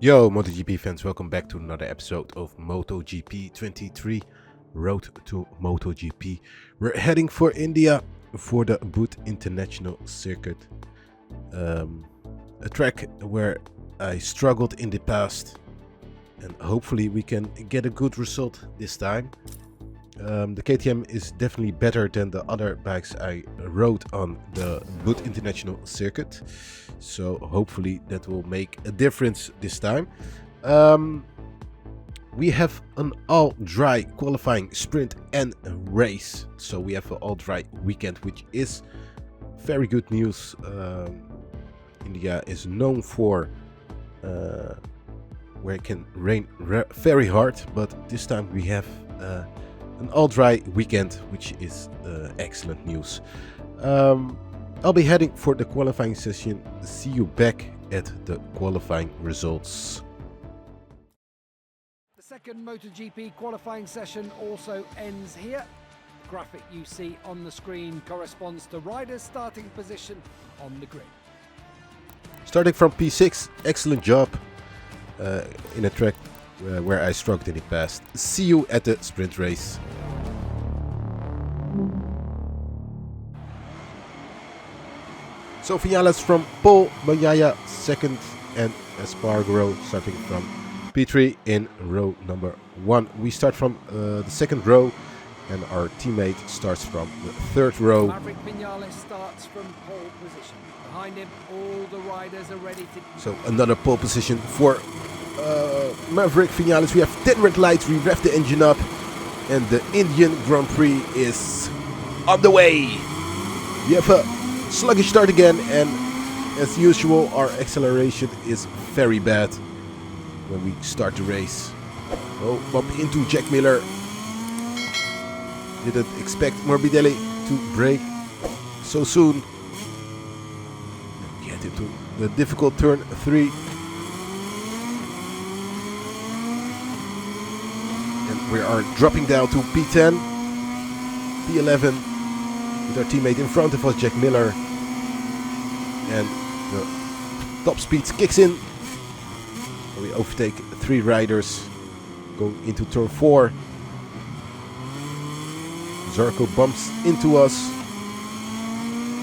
Yo, MotoGP fans, welcome back to another episode of MotoGP 23 Road to MotoGP. We're heading for India for the Buddh International Circuit, a track where I struggled in the past, and hopefully we can get a good result this time. The KTM is definitely better than the other bikes I rode on the Buddh International Circuit, so hopefully that will make a difference this time. We have an all-dry qualifying sprint and race, so we have an all-dry weekend, which is very good news. India is known for where it can rain very hard, but this time we have an all-dry weekend, which is excellent news. I'll be heading for the qualifying session. See you back at the qualifying results. The second MotoGP qualifying session also ends here. The graphic you see on the screen corresponds to riders' starting position on the grid. Starting from P6, excellent job in a track where I struggled in the past. See you at the sprint race. So Vinales from pole, Bagnaia second, and Espargaro starting from P3 in row number 1. We start from the second row, and our teammate starts from the third row. Maverick Vinales starts from pole position. Behind him, all the riders are ready to... So another pole position for Maverick Vinales. We have 10 red lights, we rev the engine up, and the Indian Grand Prix is on the way. We have a sluggish start again, and as usual our acceleration is very bad when we start the race. Oh, bump into Jack Miller. Didn't expect Morbidelli to brake so soon. Get into the difficult turn 3. And we are dropping down to P10, P11, with our teammate in front of us, Jack Miller. And the top speed kicks in. We overtake 3 riders going into turn 4. Zarco bumps into us,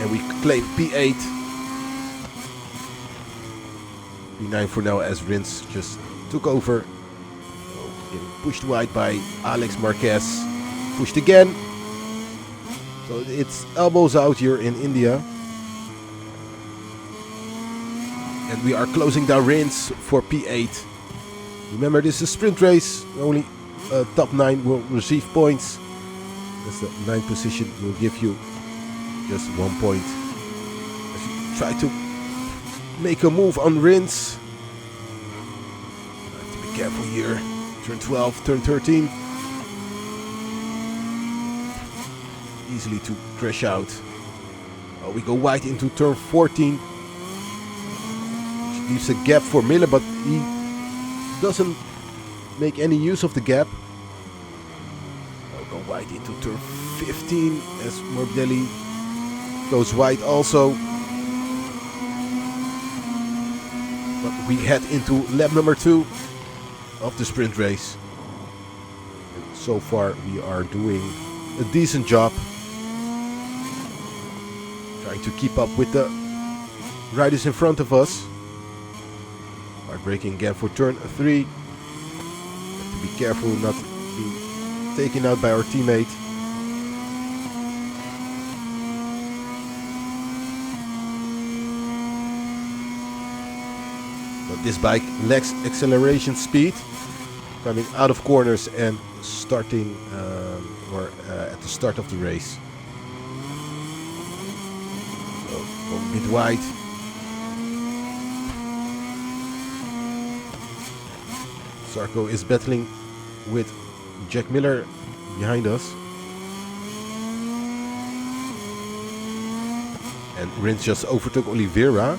and we claim P8. P9 for now, as Rins just took over. Getting pushed wide by Alex Marquez. Pushed again. So it's elbows out here in India. And we are closing down Rins for P8. Remember, this is a sprint race. Only top 9 will receive points. That's the 9th position will give you just 1 point. As you try to make a move on Rins. Have to be careful here. Turn 12, turn 13. Easily to crash out. Oh, we go wide into turn 14. Which leaves a gap for Miller, but he doesn't make any use of the gap. Go wide into turn 15 as Morbidelli goes wide also. But we head into lap number 2 of the sprint race. And so far we are doing a decent job. Trying to keep up with the riders in front of us. Are braking again for turn 3. Have to be careful not to be taken out by our teammate. But this bike lacks acceleration speed, coming out of corners and starting at the start of the race. So a bit wide. Zarco is battling with Jack Miller behind us. And Rins just overtook Oliveira,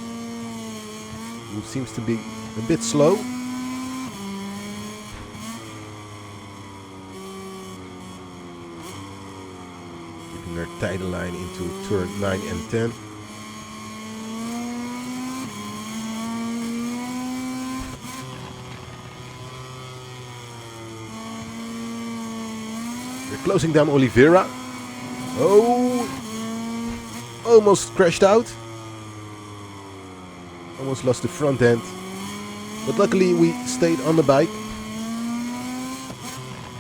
who seems to be a bit slow. Keeping our tight line into turn 9 and 10. We're closing down Oliveira. Oh, almost crashed out. Almost lost the front end. But luckily we stayed on the bike.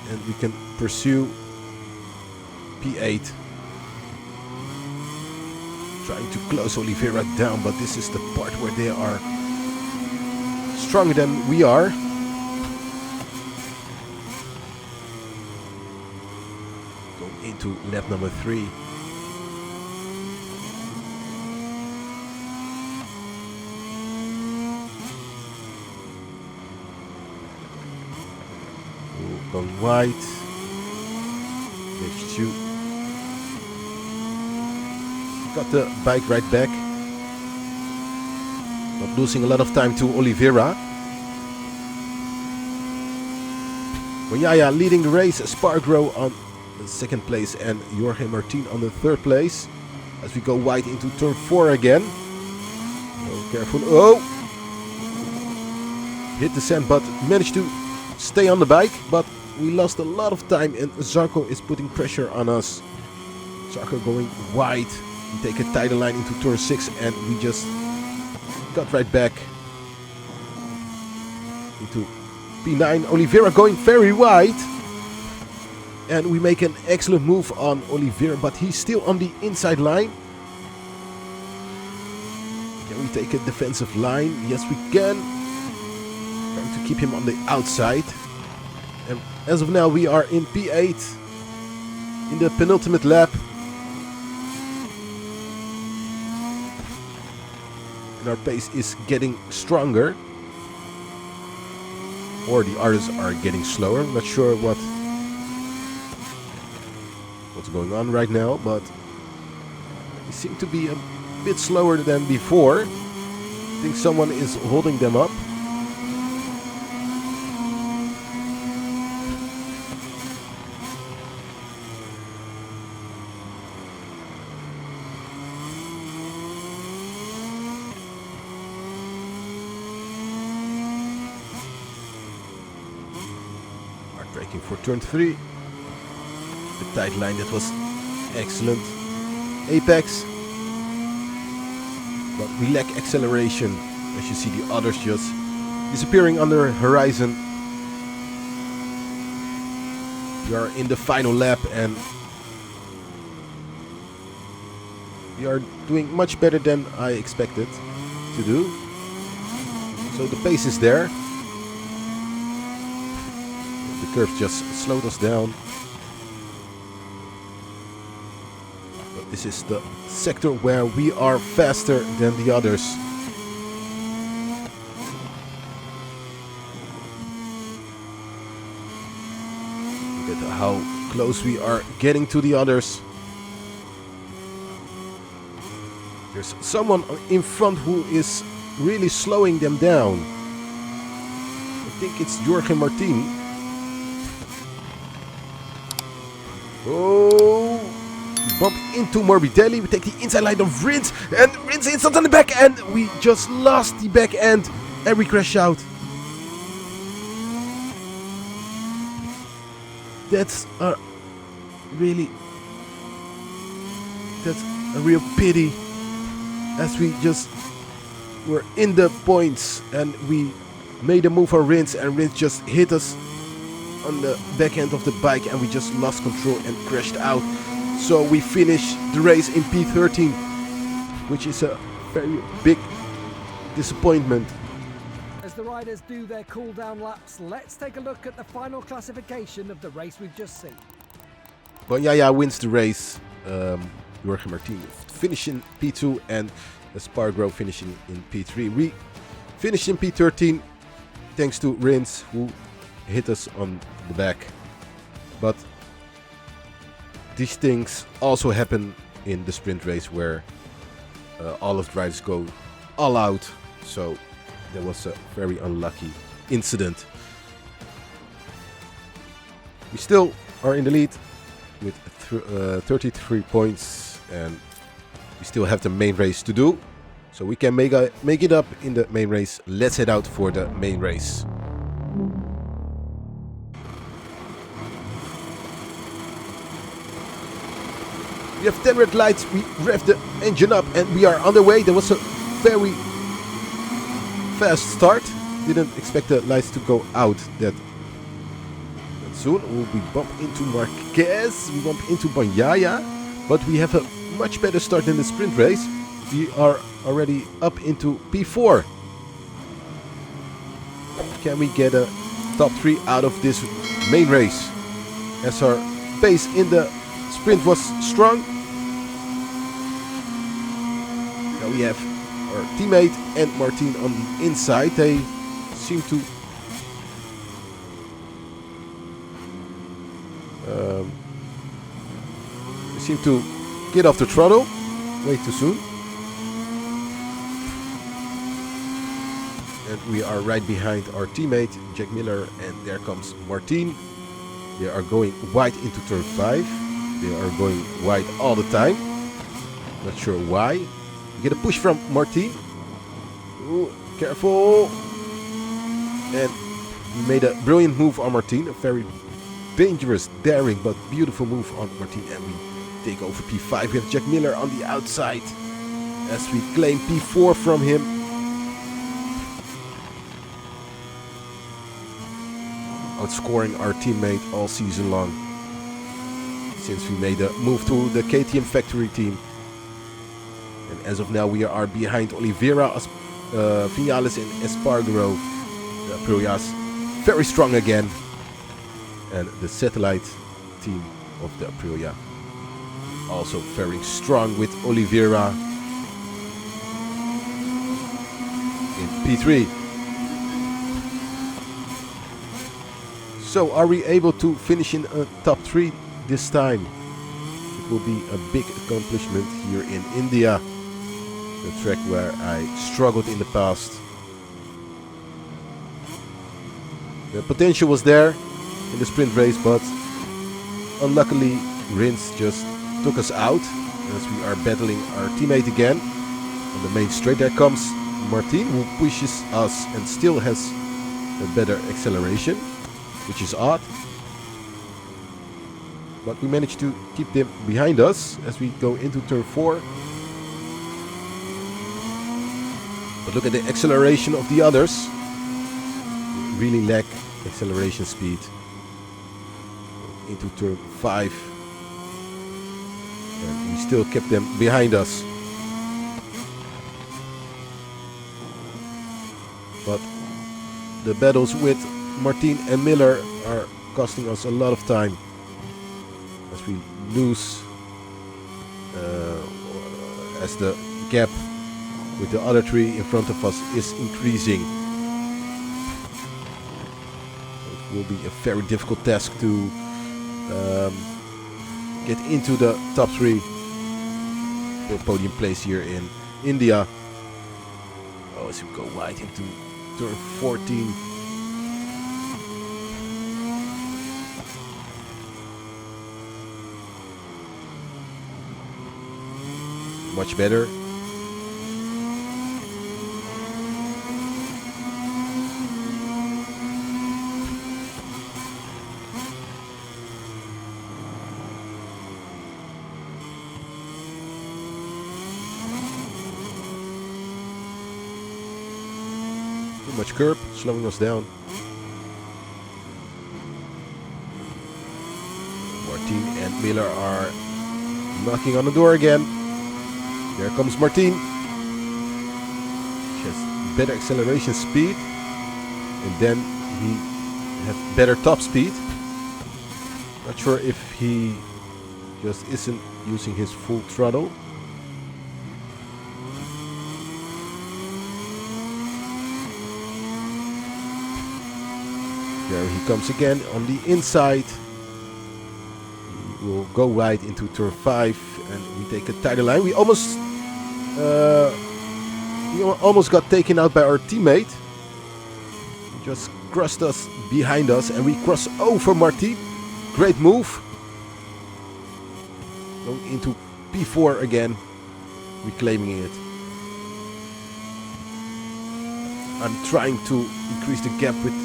And we can pursue P8. Trying to close Oliveira down, but this is the part where they are stronger than we are. Going into lap number 3. Going wide. Next 2. Got the bike right back. Not losing a lot of time to Oliveira. Bonyaya leading the race. Spargro on the 2nd place and Jorge Martin on the 3rd place. As we go wide into turn 4 again. Oh, careful. Oh! Hit the sand, but managed to stay on the bike. But we lost a lot of time and Zarco is putting pressure on us. Zarco going wide. We take a tighter line into turn 6 and we just got right back into P9. Oliveira going very wide. And we make an excellent move on Oliveira, but he's still on the inside line. Can we take a defensive line? Yes, we can. Trying to keep him on the outside. And as of now, we are in P8 in the penultimate lap. And our pace is getting stronger. Or the others are getting slower. I'm not sure what's going on right now, but they seem to be a bit slower than before. I think someone is holding them up. Braking for turn 3. The tight line, that was excellent. Apex. But we lack acceleration. As you see, the others just disappearing under horizon. We are in the final lap and we are doing much better than I expected to do. So the pace is there. The curve just slowed us down. But this is the sector where we are faster than the others. Look at how close we are getting to the others. There's someone in front who is really slowing them down. I think it's Jorge Martin. Oh, bump into Morbidelli. We take the inside line of Rins, and Rins hits us on the back end. We just lost the back end and we crash out. That's a real pity, as we just were in the points and we made a move on Rins and Rins just hit us on the back end of the bike and we just lost control and crashed out. So we finished the race in P13, which is a very big disappointment. As the riders do their cool down laps, let's take a look at the final classification of the race we've just seen. Bonyaya wins the race. Jorge Martin finishing P2 and Spargro finishing in P3. We finished in P13 thanks to Rins, who hit us on the back. But these things also happen in the sprint race, where all of the drivers go all out. So there was a very unlucky incident. We still are in the lead with 33 points, and we still have the main race to do. So we can make it up in the main race. Let's head out for the main race. We have 10 red lights. We rev the engine up and we are on the way. There was a very fast start. Didn't expect the lights to go out that soon. We bump into Marquez. We bump into Bagnaia. But we have a much better start in the sprint race. We are already up into P4. Can we get a top 3 out of this main race? As our pace in the sprint was strong. Now we have our teammate and Martin on the inside. They seem to get off the throttle way too soon. And we are right behind our teammate Jack Miller, and there comes Martin. They are going wide into turn 5. They are going wide all the time. Not sure why. We get a push from Martin. Ooh, careful. And we made a brilliant move on Martin. A very dangerous, daring, but beautiful move on Martin. And we take over P5. We have Jack Miller on the outside as we claim P4 from him. Outscoring our teammate all season long since we made a move to the KTM factory team. And as of now we are behind Oliveira, Vinales and Espargaro. The Aprilia's very strong again, and the satellite team of the Aprilia also very strong with Oliveira in P3. So are we able to finish in a top 3 this time? It will be a big accomplishment here in India, the track where I struggled in the past. The potential was there in the sprint race, but unluckily Rins just took us out as we are battling our teammate again on the main straight. There comes Martin, who pushes us and still has a better acceleration, which is odd. But we managed to keep them behind us as we go into turn 4. But look at the acceleration of the others. We really lack acceleration speed. Into turn 5. And we still kept them behind us. But the battles with Martin and Miller are costing us a lot of time as we lose as the gap with the other 3 in front of us is increasing. It will be a very difficult task to get into the top 3 for podium place here in India. Oh, as we go wide into turn 14. Much better. Too much curb, slowing us down. Martin and Miller are knocking on the door again. There comes Martin. He has better acceleration speed, and then he has better top speed. Not sure if he just isn't using his full throttle. There he comes again on the inside. He will go wide into turn 5, and we take a tighter line. We almost got taken out by our teammate. He just crossed us behind us, and we cross over Martin. Great move. Going into P4 again, reclaiming it. I'm trying to increase the gap with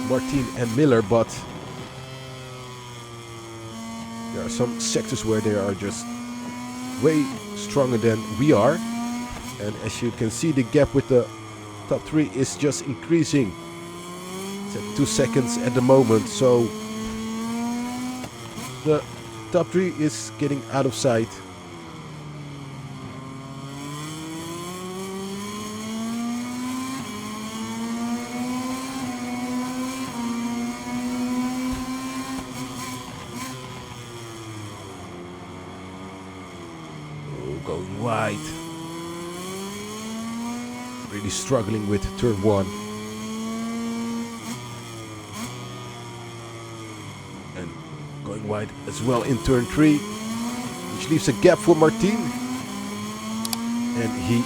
Martin and Miller, but there are some sectors where they are just way stronger than we are. And as you can see, the gap with the top 3 is just increasing. It's at 2 seconds at the moment, so the top 3 is getting out of sight. Going wide. Really struggling with turn 1. And going wide as well in turn 3, which leaves a gap for Martin. And he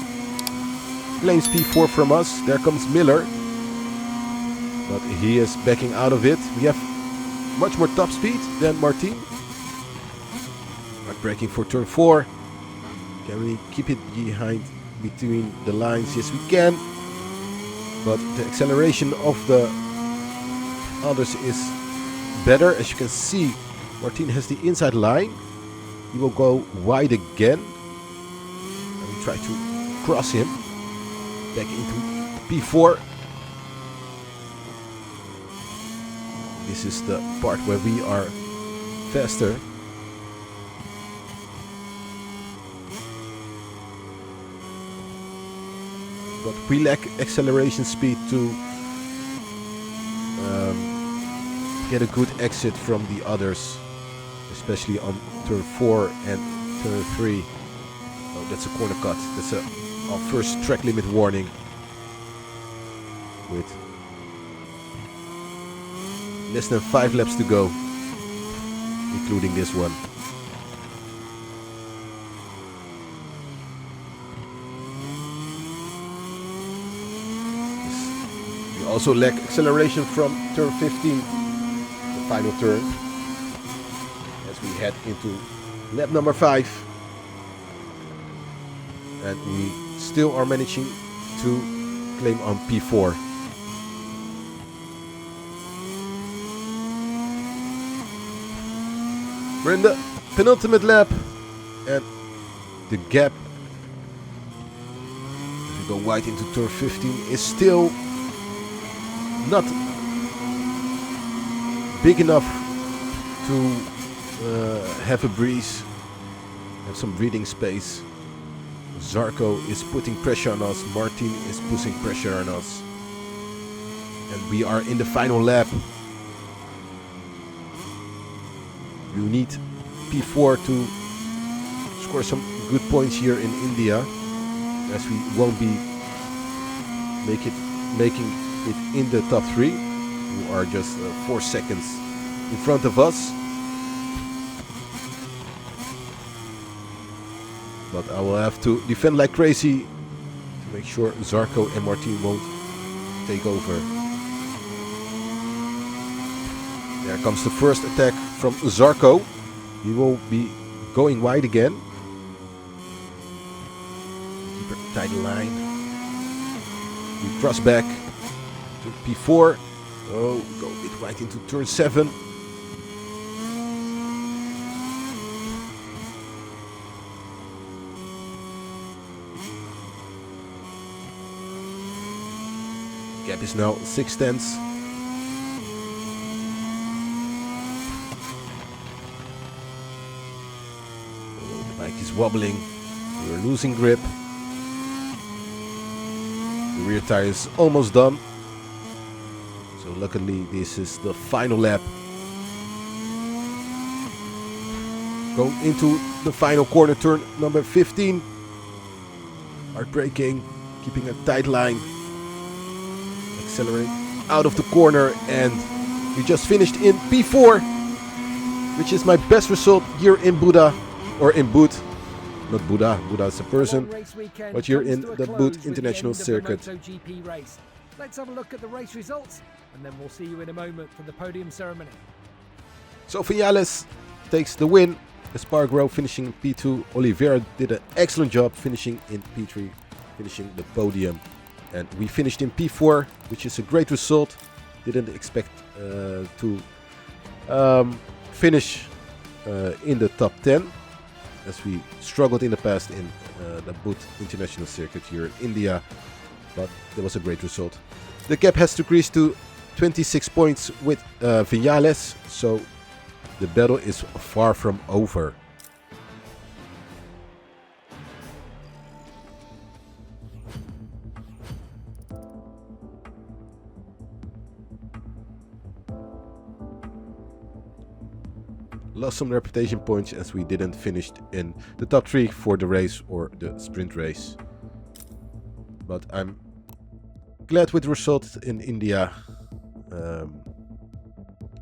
claims P4 from us. There comes Miller. But he is backing out of it. We have much more top speed than Martin. Right, braking for turn 4. Can we keep it behind between the lines? Yes, we can. But the acceleration of the others is better. As you can see, Martin has the inside line. He will go wide again. And we try to cross him. Back into P4. This is the part where we are faster. But we lack acceleration speed to get a good exit from the others, especially on turn 4 and turn 3. Oh, that's a corner cut. That's our first track limit warning. With less than 5 laps to go, including this one. Also lack acceleration from turn 15, the final turn, as we head into lap number 5. And we still are managing to claim on P4. We're in the penultimate lap, and the gap, if we go wide into turn 15, is still not big enough to have a breeze, have some breathing space. Zarco is putting pressure on us, Martin is putting pressure on us, and we are in the final lap. You need P4 to score some good points here in India, as we won't be making it in the top 3, who are just 4 seconds in front of us. But I will have to defend like crazy to make sure Zarco and Martin won't take over. There comes the first attack from Zarco. He will be going wide again. Keep a tight line. We cross back to P4. Oh, go a bit right into turn 7. Gap is now 6 tenths. Oh, the bike is wobbling. We're losing grip. The rear tire is almost done. So luckily this is the final lap. Going into the final corner, turn number 15. Hard braking, keeping a tight line. Accelerate out of the corner, and we just finished in P4, which is my best result here in Buddha, or in Buddh. Not Buddha, Buddha is a person, but here in the Buddh International Circuit. MotoGP race. Let's have a look at the race results, and then we'll see you in a moment for the podium ceremony. So Vinales takes the win. Espargaro finishing in P2. Oliveira did an excellent job finishing in P3, finishing the podium. And we finished in P4, which is a great result. Didn't expect to finish in the top 10. as we struggled in the past in the Buddh International Circuit here in India. But that was a great result. The gap has decreased to 26 points with Viñales, so the battle is far from over. Lost some reputation points as we didn't finish in the top 3 for the race or the sprint race. But I'm glad with the result in India,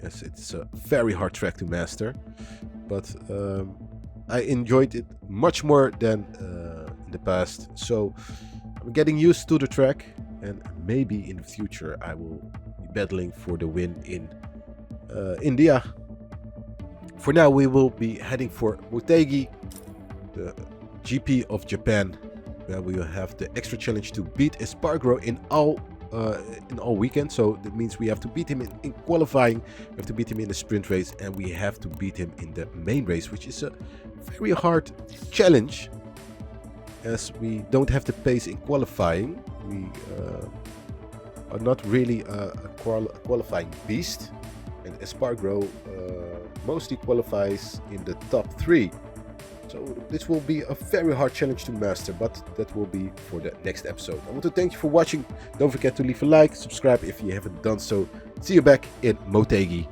as it's a very hard track to master. But I enjoyed it much more than in the past. So I'm getting used to the track, and maybe in the future I will be battling for the win in India. For now, we will be heading for Motegi, the GP of Japan, where we will have the extra challenge to beat Espargaro in all weekend. So that means we have to beat him in qualifying, we have to beat him in the sprint race, and we have to beat him in the main race, which is a very hard challenge, as we don't have the pace in qualifying. We are not really a qualifying beast, and Espargaro mostly qualifies in the top 3. So this will be a very hard challenge to master, but that will be for the next episode. I want to thank you for watching. Don't forget to leave a like, subscribe if you haven't done so. See you back in Motegi.